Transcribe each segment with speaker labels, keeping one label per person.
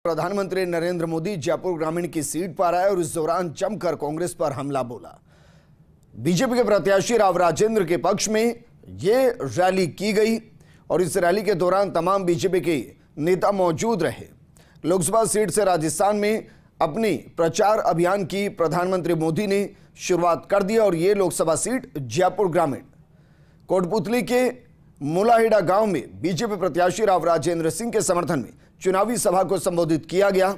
Speaker 1: प्रधानमंत्री नरेंद्र मोदी जयपुर ग्रामीण की सीट पर आए और इस दौरान जमकर कांग्रेस पर हमला बोला। बीजेपी के प्रत्याशी राव राजेंद्र के पक्ष में यह रैली की गई और इस रैली के दौरान तमाम बीजेपी के नेता मौजूद रहे। लोकसभा सीट से राजस्थान में अपनी प्रचार अभियान की प्रधानमंत्री मोदी ने शुरुआत कर दी और ये लोकसभा सीट जयपुर ग्रामीण कोटपुतली के मुलाहेड़ा गांव में बीजेपी प्रत्याशी राव राजेंद्र सिंह के समर्थन में चुनावी सभा को संबोधित किया गया।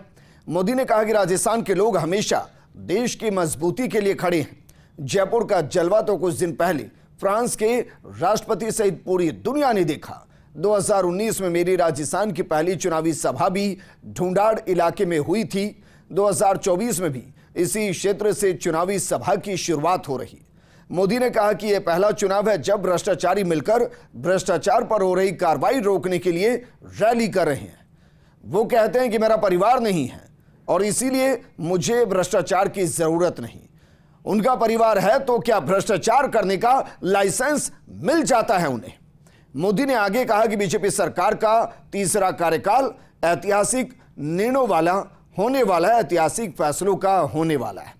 Speaker 1: मोदी ने कहा कि राजस्थान के लोग हमेशा देश की मजबूती के लिए खड़े हैं। जयपुर का जलवा तो कुछ दिन पहले फ्रांस के राष्ट्रपति सहित पूरी दुनिया ने देखा। 2019 में मेरी राजस्थान की पहली चुनावी सभा भी ढूंढाड़ इलाके में हुई थी। 2024 में भी इसी क्षेत्र से चुनावी सभा की शुरुआत हो रही। मोदी ने कहा कि यह पहला चुनाव है जब भ्रष्टाचारी मिलकर भ्रष्टाचार पर हो रही कार्रवाई रोकने के लिए रैली कर रहे हैं। वो कहते हैं कि मेरा परिवार नहीं है और इसीलिए मुझे भ्रष्टाचार की जरूरत नहीं। उनका परिवार है तो क्या भ्रष्टाचार करने का लाइसेंस मिल जाता है उन्हें। मोदी ने आगे कहा कि बीजेपी सरकार का तीसरा कार्यकाल ऐतिहासिक निर्णयों वाला होने वाला है, ऐतिहासिक फैसलों का होने वाला है।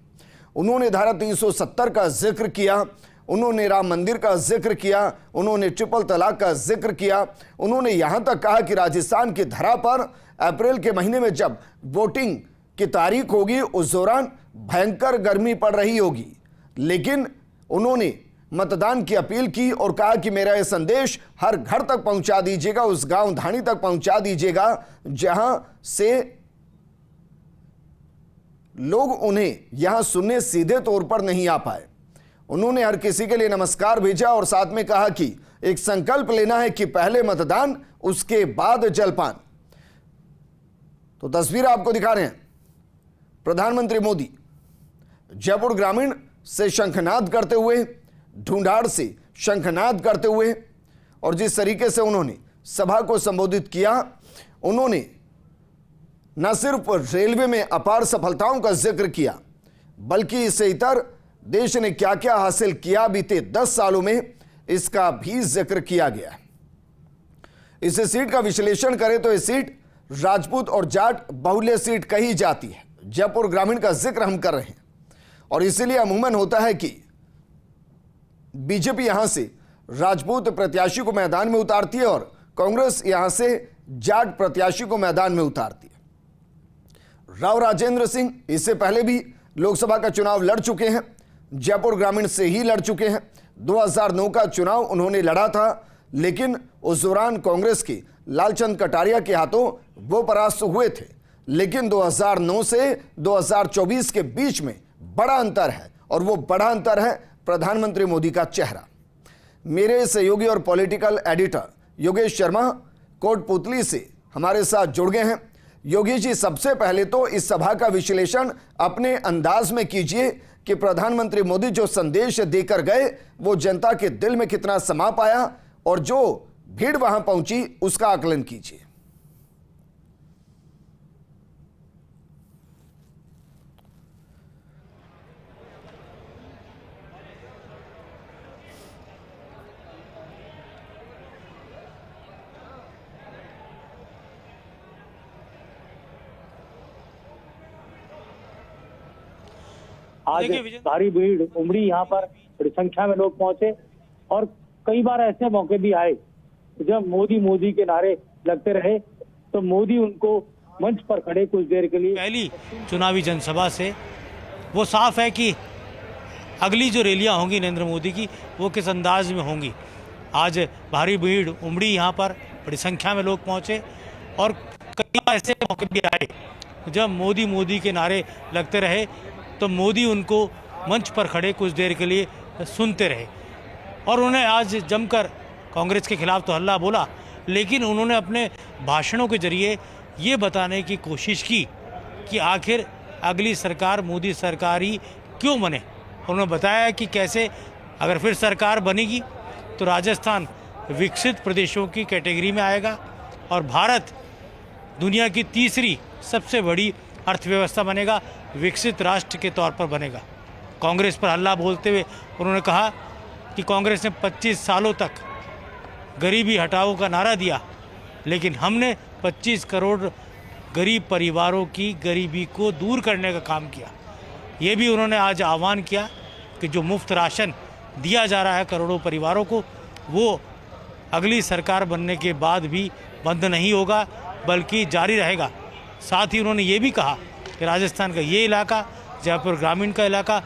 Speaker 1: उन्होंने धारा 370 का जिक्र किया, उन्होंने राम मंदिर का जिक्र किया, उन्होंने ट्रिपल तलाक का जिक्र किया। उन्होंने यहां तक कहा कि राजस्थान की धरा पर अप्रैल के महीने में जब वोटिंग की तारीख होगी उस दौरान भयंकर गर्मी पड़ रही होगी, लेकिन उन्होंने मतदान की अपील की और कहा कि मेरा यह संदेश हर घर तक पहुंचा दीजिएगा, उस गांव धाणी तक पहुंचा दीजिएगा जहां से लोग उन्हें यहां सुनने सीधे तौर पर नहीं आ पाए। उन्होंने हर किसी के लिए नमस्कार भेजा और साथ में कहा कि एक संकल्प लेना है कि पहले मतदान उसके बाद जलपान। तो तस्वीर आपको दिखा रहे हैं प्रधानमंत्री मोदी जयपुर ग्रामीण से शंखनाद करते हुए, ढूंढाड़ से शंखनाद करते हुए, और जिस तरीके से उन्होंने सभा को संबोधित किया, उन्होंने न सिर्फ रेलवे में अपार सफलताओं का जिक्र किया बल्कि इससे इतर देश ने क्या क्या हासिल किया बीते 10 सालों में इसका भी जिक्र किया गया। इस सीट का विश्लेषण करें तो यह सीट राजपूत और जाट बहुल्य सीट कही जाती है। जयपुर ग्रामीण का जिक्र हम कर रहे हैं और इसीलिए अमूमन होता है कि बीजेपी यहां से राजपूत प्रत्याशी को मैदान में उतारती है और कांग्रेस यहां से जाट प्रत्याशी को मैदान में उतारती है। राव राजेंद्र सिंह इससे पहले भी लोकसभा का चुनाव लड़ चुके हैं, जयपुर ग्रामीण से ही लड़ चुके हैं। 2009 का चुनाव उन्होंने लड़ा था, लेकिन उस दौरान कांग्रेस के लालचंद कटारिया के हाथों वो परास्त हुए थे। लेकिन 2009 से 2024 के बीच में बड़ा अंतर है और वो बड़ा अंतर है प्रधानमंत्री मोदी का चेहरा। मेरे सहयोगी और पॉलिटिकल एडिटर योगेश शर्मा कोटपुतली से हमारे साथ जुड़ गए हैं। योगेश जी, सबसे पहले तो इस सभा का विश्लेषण अपने अंदाज में कीजिए कि प्रधानमंत्री मोदी जो संदेश देकर गए वो जनता के दिल में कितना समा पाया और जो भीड़ वहां पहुंची उसका आकलन कीजिए।
Speaker 2: आज भारी भीड़ उमड़ी, यहाँ पर बड़ी संख्या में लोग पहुंचे और कई बार ऐसे मौके भी आए जब मोदी के नारे लगते रहे तो मोदी उनको मंच पर खड़े कुछ देर के लिए।
Speaker 3: पहली चुनावी जनसभा से वो साफ है कि अगली जो रैलियां होंगी नरेंद्र मोदी की वो किस अंदाज में होंगी। आज भारी भीड़ उमड़ी, यहाँ पर बड़ी संख्या में लोग पहुंचे और कई बार ऐसे मौके भी आए जब मोदी के नारे लगते रहे तो मोदी उनको मंच पर खड़े कुछ देर के लिए सुनते रहे और उन्हें आज जमकर कांग्रेस के खिलाफ तो हल्ला बोला, लेकिन उन्होंने अपने भाषणों के जरिए ये बताने की कोशिश की कि आखिर अगली सरकार मोदी सरकार ही क्यों बने। उन्होंने बताया कि कैसे अगर फिर सरकार बनेगी तो राजस्थान विकसित प्रदेशों की कैटेगरी में आएगा और भारत दुनिया की तीसरी सबसे बड़ी अर्थव्यवस्था बनेगा, विकसित राष्ट्र के तौर पर बनेगा। कांग्रेस पर हल्ला बोलते हुए उन्होंने कहा कि कांग्रेस ने 25 सालों तक गरीबी हटाओ का नारा दिया, लेकिन हमने 25 करोड़ गरीब परिवारों की गरीबी को दूर करने का काम किया। ये भी उन्होंने आज आह्वान किया कि जो मुफ्त राशन दिया जा रहा है करोड़ों परिवारों को, वो अगली सरकार बनने के बाद भी बंद नहीं होगा बल्कि जारी रहेगा। साथ ही उन्होंने ये भी कहा कि राजस्थान का ये इलाका, जयपुर ग्रामीण का इलाका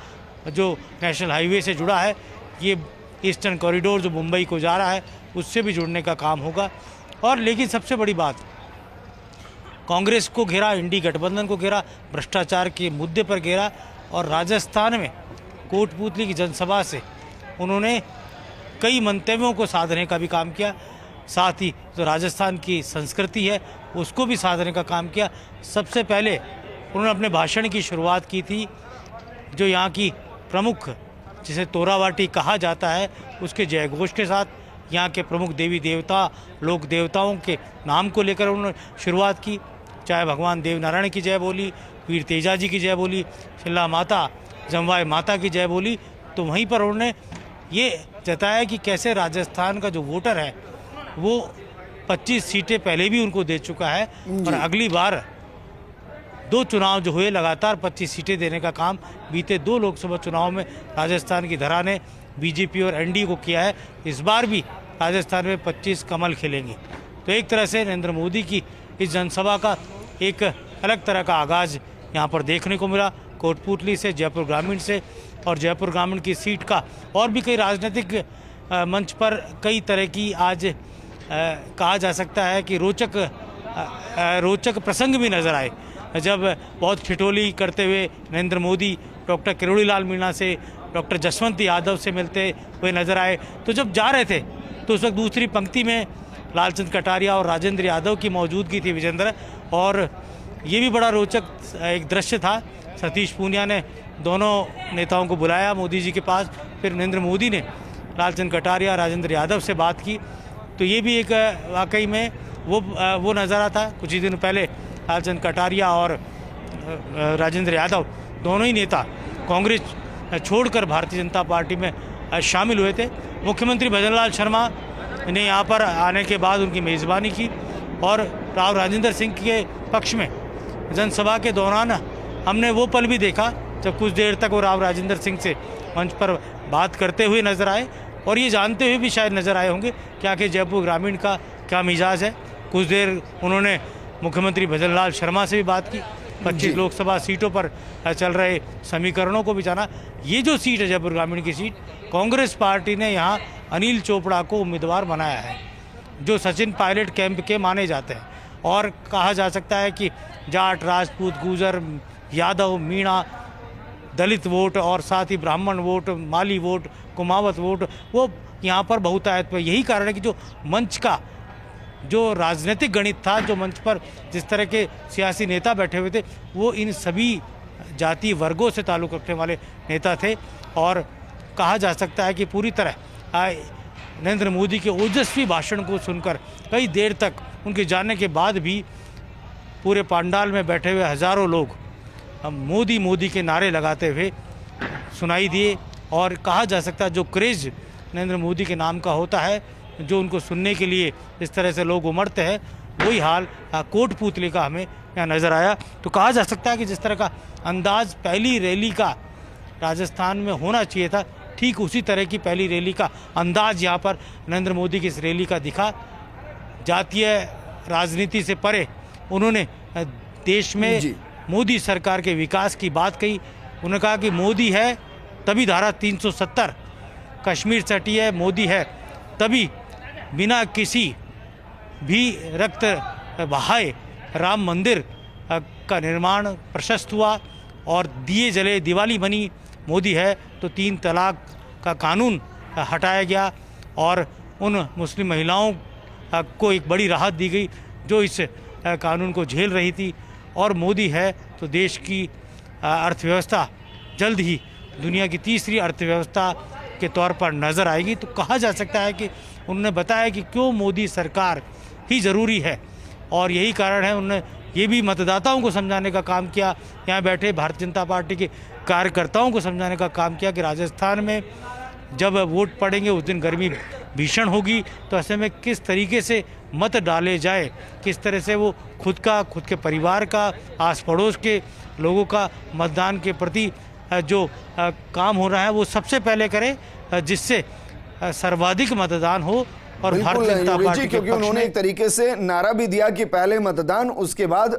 Speaker 3: जो नेशनल हाईवे से जुड़ा है, ये ईस्टर्न कॉरिडोर जो मुंबई को जा रहा है उससे भी जुड़ने का काम होगा। और लेकिन सबसे बड़ी बात, कांग्रेस को घेरा, इंडी गठबंधन को घेरा, भ्रष्टाचार के मुद्दे पर घेरा और राजस्थान में कोटपूतली की जनसभा से उन्होंने कई मंतव्यों को साधने का भी काम किया। साथ ही जो राजस्थान की संस्कृति है उसको भी साधने का काम किया। सबसे पहले उन्होंने अपने भाषण की शुरुआत की थी जो यहाँ की प्रमुख, जिसे तोरावाटी कहा जाता है, उसके जयघोष के साथ। यहाँ के प्रमुख देवी देवता, लोक देवताओं के नाम को लेकर उन्होंने शुरुआत की। चाहे भगवान देवनारायण की जय बोली, वीर तेजाजी की जय बोली, शिला माता, जमवाई माता की जय बोली, तो वहीं पर उन्होंने ये जताया कि कैसे राजस्थान का जो वोटर है वो 25 सीटें पहले भी उनको दे चुका है और अगली बार 2 चुनाव जो हुए लगातार 25 सीटें देने का काम बीते 2 लोकसभा चुनाव में राजस्थान की धरा ने बीजेपी और एनडीए को किया है। इस बार भी राजस्थान में 25 कमल खिलेंगे। तो एक तरह से नरेंद्र मोदी की इस जनसभा का एक अलग तरह का आगाज़ यहाँ पर देखने को मिला, कोटपूतली से, जयपुर ग्रामीण से। और जयपुर ग्रामीण की सीट का और भी कई राजनीतिक मंच पर कई तरह की आज कहा जा सकता है कि रोचक प्रसंग भी नज़र आए, जब बहुत ठिठोली करते हुए नरेंद्र मोदी डॉक्टर किरोड़ी लाल मीणा से, डॉक्टर जसवंत यादव से मिलते हुए नजर आए। तो जब जा रहे थे तो उस वक्त दूसरी पंक्ति में लालचंद कटारिया और राजेंद्र यादव की मौजूदगी थी, विजेंद्र। और ये भी बड़ा रोचक एक दृश्य था। सतीश पूनिया ने दोनों नेताओं को बुलाया मोदी जी के पास, फिर नरेंद्र मोदी ने लालचंद कटारिया, राजेंद्र यादव से बात की। तो ये भी एक वाकई में वो नज़ारा था। कुछ ही दिन पहले लालचंद कटारिया और राजेंद्र यादव दोनों ही नेता कांग्रेस छोड़कर भारतीय जनता पार्टी में शामिल हुए थे। मुख्यमंत्री भजनलाल शर्मा ने यहाँ पर आने के बाद उनकी मेज़बानी की और राव राजेंद्र सिंह के पक्ष में जनसभा के दौरान हमने वो पल भी देखा जब कुछ देर तक वो राव राजेंद्र सिंह से मंच पर बात करते हुए नजर आए और ये जानते हुए भी शायद नज़र आए होंगे कि आखिर जयपुर ग्रामीण का क्या मिजाज है। कुछ देर उन्होंने मुख्यमंत्री भजनलाल शर्मा से भी बात की, 25 लोकसभा सीटों पर चल रहे समीकरणों को भी जाना। ये जो सीट है जयपुर ग्रामीण की सीट, कांग्रेस पार्टी ने यहाँ अनिल चोपड़ा को उम्मीदवार बनाया है, जो सचिन पायलट कैंप के माने जाते हैं। और कहा जा सकता है कि जाट, राजपूत, गुजर, यादव, मीणा, दलित वोट और साथ ही ब्राह्मण वोट, माली वोट, कुमावत वोट, वो यहाँ पर बहुतायत पर। यही कारण है कि जो मंच का जो राजनीतिक गणित था, जो मंच पर जिस तरह के सियासी नेता बैठे हुए थे, वो इन सभी जाति वर्गों से ताल्लुक़ रखने वाले नेता थे। और कहा जा सकता है कि पूरी तरह नरेंद्र मोदी के ओजस्वी भाषण को सुनकर कई देर तक उनके जाने के बाद भी पूरे पंडाल में बैठे हुए हज़ारों लोग मोदी मोदी के नारे लगाते हुए सुनाई दिए। और कहा जा सकता है जो क्रेज़ नरेंद्र मोदी के नाम का होता है, जो उनको सुनने के लिए इस तरह से लोग उमड़ते हैं, वही हाल कोटपूतली का हमें यहाँ नज़र आया। तो कहा जा सकता है कि जिस तरह का अंदाज पहली रैली का राजस्थान में होना चाहिए था, ठीक उसी तरह की पहली रैली का अंदाज यहाँ पर नरेंद्र मोदी की इस रैली का दिखा। जातीय राजनीति से परे उन्होंने देश में मोदी सरकार के विकास की बात कही। उन्होंने कहा कि मोदी है तभी धारा 370 कश्मीर सटी है, मोदी है तभी बिना किसी भी रक्त बहाए राम मंदिर का निर्माण प्रशस्त हुआ और दिए जले दिवाली बनी। मोदी है तो 3 तलाक का कानून हटाया गया और उन मुस्लिम महिलाओं को एक बड़ी राहत दी गई जो इस कानून को झेल रही थी। और मोदी है तो देश की अर्थव्यवस्था जल्द ही दुनिया की तीसरी अर्थव्यवस्था के तौर पर नज़र आएगी। तो कहा जा सकता है कि उन्होंने बताया कि क्यों मोदी सरकार ही ज़रूरी है और यही कारण है। उन्होंने ये भी मतदाताओं को समझाने का काम किया, यहाँ बैठे भारतीय जनता पार्टी के कार्यकर्ताओं को समझाने का काम किया कि राजस्थान में जब वोट पड़ेंगे उस दिन गर्मी भीषण होगी, तो ऐसे में किस तरीके से मत डाले जाए, किस तरह से वो खुद के परिवार का, आस पड़ोस के लोगों का मतदान के प्रति जो काम हो रहा है वो सबसे पहले करे, जिससे सर्वाधिक मतदान हो। और भारतीय जनता पार्टी
Speaker 1: क्योंकि उन्होंने एक तरीके से नारा भी दिया कि पहले मतदान, उसके बाद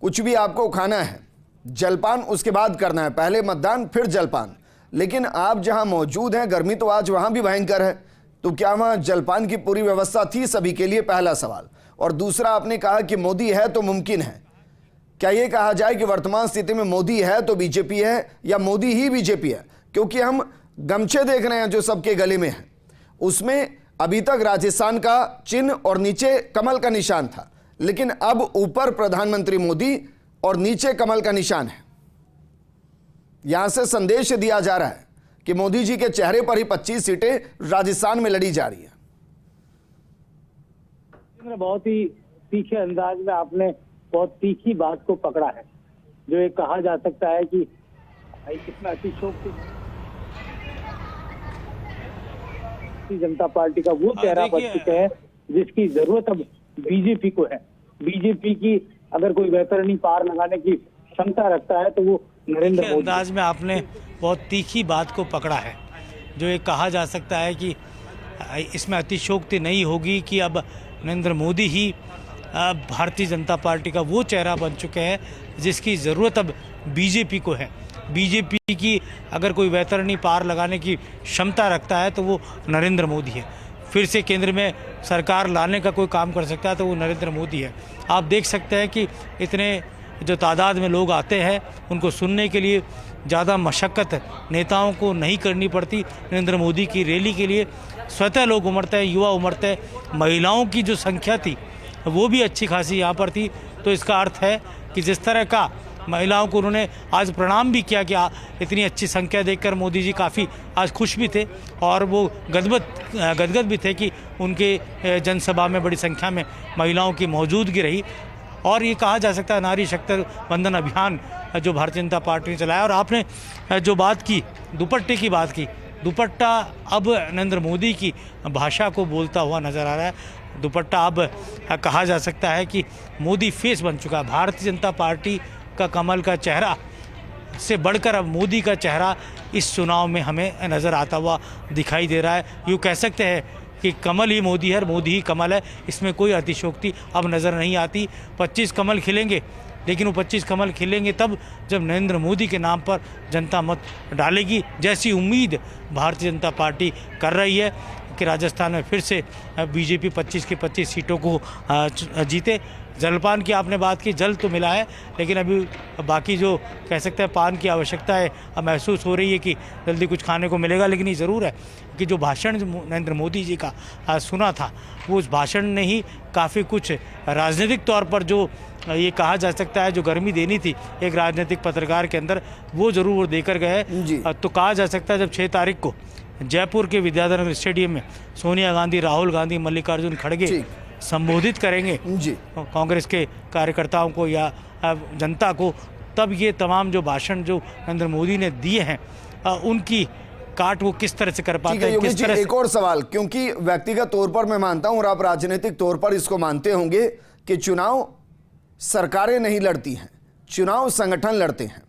Speaker 1: कुछ भी आपको खाना है, जलपान उसके बाद करना है, पहले मतदान फिर जलपान। लेकिन आप जहां मौजूद हैं, गर्मी तो आज वहां भी भयंकर है, तो क्या वहां जलपान की पूरी व्यवस्था थी सभी के लिए? पहला सवाल। और दूसरा, आपने कहा कि मोदी है तो मुमकिन है, क्या यह कहा जाए कि वर्तमान स्थिति में मोदी है तो बीजेपी है, या मोदी ही बीजेपी है? क्योंकि हम गमछे देख रहे हैं जो सबके गले में है, उसमें अभी तक राजस्थान का चिन्ह और नीचे कमल का निशान था, लेकिन अब ऊपर प्रधानमंत्री मोदी और नीचे कमल का निशान है। यहां से संदेश दिया जा रहा है कि मोदी जी के चेहरे पर ही 25 सीटें राजस्थान में लड़ी जा रही है।
Speaker 2: बहुत ही तीखे अंदाज में आपने बहुत तीखी बात को पकड़ा है, जो ये कहा जा सकता है कि इसमें अतिशयोक्ति जनता पार्टी का वो चेहरा बन चुके हैं जिसकी जरूरत अब बीजेपी को है। बीजेपी की अगर कोई वैतरणी पार लगाने की क्षमता रखता है तो वो नरेंद्र मोदी।
Speaker 3: अंदाज में आपने बहुत तीखी बात को पकड़ा है, जो ये कहा जा सकता है कि इसमें अतिशयोक्ति नहीं होगी कि अब नरेंद्र मोदी ही भारतीय जनता पार्टी का वो चेहरा बन चुके हैं जिसकी ज़रूरत अब बीजेपी को है। बीजेपी की अगर कोई वैतरणी पार लगाने की क्षमता रखता है तो वो नरेंद्र मोदी है। फिर से केंद्र में सरकार लाने का कोई काम कर सकता है तो वो नरेंद्र मोदी है। आप देख सकते हैं कि इतने जो तादाद में लोग आते हैं, उनको सुनने के लिए ज़्यादा मशक्क़त नेताओं को नहीं करनी पड़ती। नरेंद्र मोदी की रैली के लिए स्वतः लोग उमड़ते हैं, युवा उमड़ते हैं। महिलाओं की जो संख्या थी वो भी अच्छी खासी यहाँ पर थी। तो इसका अर्थ है कि जिस तरह का महिलाओं को उन्होंने आज प्रणाम भी किया कि इतनी अच्छी संख्या देखकर मोदी जी काफ़ी आज खुश भी थे और वो गदगद भी थे कि उनके जनसभा में बड़ी संख्या में महिलाओं की मौजूदगी रही। और ये कहा जा सकता है नारी शक्ति वंदन अभियान जो भारतीय जनता पार्टी ने चलाया। और आपने जो बात की, दुपट्टे की बात की, दुपट्टा अब नरेंद्र मोदी की भाषा को बोलता हुआ नज़र आ रहा है। दुपट्टा अब कहा जा सकता है कि मोदी फेस बन चुका है। भारतीय जनता पार्टी का कमल का चेहरा से बढ़कर अब मोदी का चेहरा इस चुनाव में हमें नज़र आता हुआ दिखाई दे रहा है। यूँ कह सकते हैं कि कमल ही मोदी है और मोदी ही कमल है, इसमें कोई अतिशयोक्ति अब नज़र नहीं आती। 25 कमल खिलेंगे, लेकिन वो 25 कमल खिलेंगे तब जब नरेंद्र मोदी के नाम पर जनता मत डालेगी, जैसी उम्मीद भारतीय जनता पार्टी कर रही है कि राजस्थान में फिर से बीजेपी 25 की 25 सीटों को जीते। जलपान की आपने बात की, जल तो मिला है, लेकिन अभी बाकी जो कह सकते हैं पान की आवश्यकता है अब महसूस हो रही है कि जल्दी कुछ खाने को मिलेगा। लेकिन ये ज़रूर है कि जो भाषण नरेंद्र मोदी जी का सुना था, वो उस भाषण ने ही काफ़ी कुछ राजनीतिक तौर पर जो ये कहा जा सकता है जो गर्मी देनी थी एक राजनीतिक पत्रकार के अंदर, वो ज़रूर वो देकर गए। तो कहा जा सकता है जब 6 तारीख को जयपुर के विद्याधर स्टेडियम में सोनिया गांधी, राहुल गांधी, मल्लिकार्जुन खड़गे संबोधित करेंगे कांग्रेस के कार्यकर्ताओं को या जनता को, तब ये तमाम जो भाषण जो नरेंद्र मोदी ने दिए हैं उनकी काट वो किस तरह से कर पाते हैं, किस तरह से।
Speaker 1: एक और सवाल, क्योंकि व्यक्तिगत तौर पर मैं मानता हूं और आप राजनीतिक तौर पर इसको मानते होंगे कि चुनाव सरकारें नहीं लड़ती हैं, चुनाव संगठन लड़ते हैं।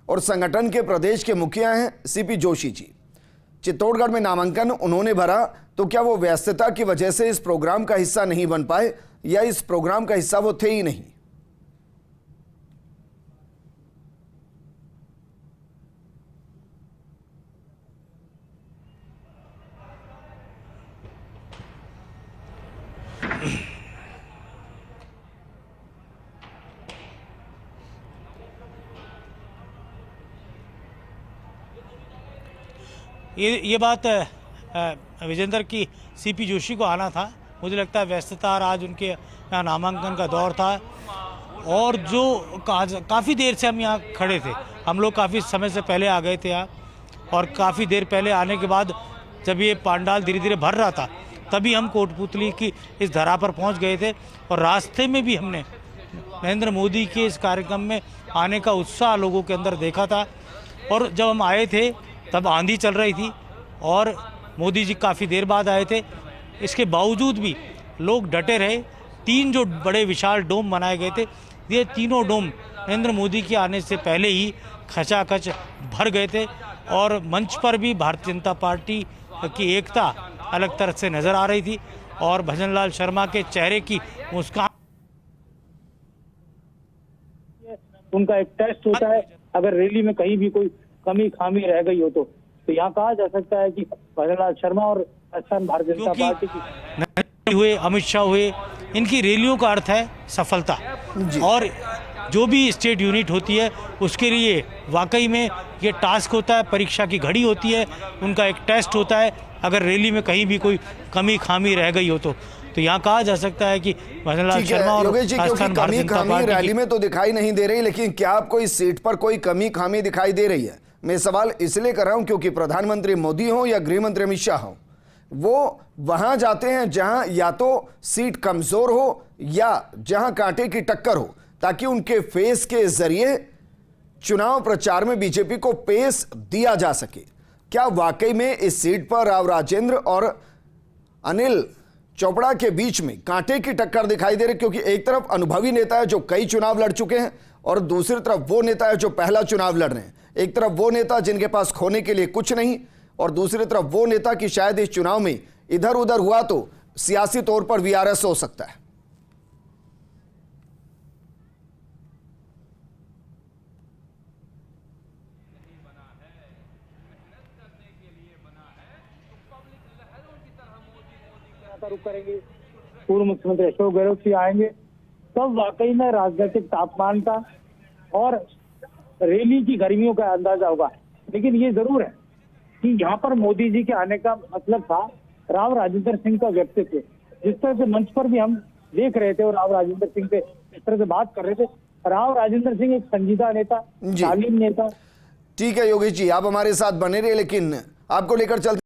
Speaker 1: और संगठन के प्रदेश के मुखिया हैं सीपी जोशी जी। चित्तौड़गढ़ में नामांकन उन्होंने भरा, तो क्या वो व्यस्तता की वजह से इस प्रोग्राम का हिस्सा नहीं बन पाए, या इस प्रोग्राम का हिस्सा वो थे ही नहीं?
Speaker 3: ये बात विजेंद्र की सीपी जोशी को आना था। मुझे लगता है व्यस्तता और आज उनके यहाँ नामांकन का दौर था और जो काफ़ी देर से हम यहाँ खड़े थे, हम लोग काफ़ी समय से पहले आ गए थे यहाँ, और काफ़ी देर पहले आने के बाद जब ये पंडाल धीरे धीरे भर रहा था तभी हम कोटपुतली की इस धरा पर पहुँच गए थे। और रास्ते में भी हमने नरेंद्र मोदी के इस कार्यक्रम में आने का उत्साह लोगों के अंदर देखा था। और जब हम आए थे तब आंधी चल रही थी और मोदी जी काफ़ी देर बाद आए थे। इसके बावजूद भी लोग डटे रहे। 3 जो बड़े विशाल डोम बनाए गए थे, ये तीनों डोम नरेंद्र मोदी के आने से पहले ही खचाखच भर गए थे और मंच पर भी भारतीय जनता पार्टी की एकता अलग तरह से नज़र आ रही थी और भजनलाल शर्मा के चेहरे की मुस्कान,
Speaker 2: उनका एक टेस्ट होता है। अगर रैली में कहीं भी कोई कमी खामी रह गई हो तो यहाँ कहा जा सकता है कि भजनलाल शर्मा और राजस्थान भारतीय जनता पार्टी की
Speaker 3: नरेंद्र हुए, अमित शाह हुए, इनकी रैलियों का अर्थ है सफलता। और जो भी स्टेट यूनिट होती है उसके लिए वाकई में ये टास्क होता है, परीक्षा की घड़ी होती है, उनका एक टेस्ट होता है। अगर रैली में कहीं भी कोई कमी खामी रह गई हो तो यहाँ कहा जा सकता है कि भजनलाल शर्मा और राजस्थान भारतीय जनता पार्टी
Speaker 1: रैली में तो दिखाई नहीं दे रही, लेकिन क्या आपको इस सीट पर कोई कमी खामी दिखाई दे रही है? मैं सवाल इसलिए कर रहा हूं क्योंकि प्रधानमंत्री मोदी हो या गृह मंत्री अमित शाह हो, वो वहां जाते हैं जहां या तो सीट कमजोर हो या जहां कांटे की टक्कर हो, ताकि उनके फेस के जरिए चुनाव प्रचार में बीजेपी को पेस दिया जा सके। क्या वाकई में इस सीट पर राव राजेंद्र और अनिल चोपड़ा के बीच में कांटे की टक्कर दिखाई दे रही? क्योंकि एक तरफ अनुभवी नेता है जो कई चुनाव लड़ चुके हैं और दूसरी तरफ वो नेता है जो पहला चुनाव लड़ रहे हैं। एक तरफ वो नेता जिनके पास खोने के लिए कुछ नहीं और दूसरी तरफ वो नेता कि शायद इस चुनाव में इधर उधर हुआ तो सियासी तौर पर वीआरएस हो सकता है।
Speaker 2: रुक करेंगे, पूर्व मुख्यमंत्री अशोक गहलोत जी आएंगे, तब वाकई में राजनीतिक तापमान का और रैली की गर्मियों का अंदाजा होगा। लेकिन ये जरूर है कि यहाँ पर मोदी जी के आने का मतलब था राव राजेंद्र सिंह का व्यक्तित्व। जिस तरह से मंच पर भी हम देख रहे थे और राव राजेंद्र सिंह से इस तरह से बात कर रहे थे, राव राजेंद्र सिंह एक संजीदा नेता, शालीन नेता।
Speaker 1: ठीक है योगेश जी, आप हमारे साथ बने रहे, लेकिन आपको लेकर चलते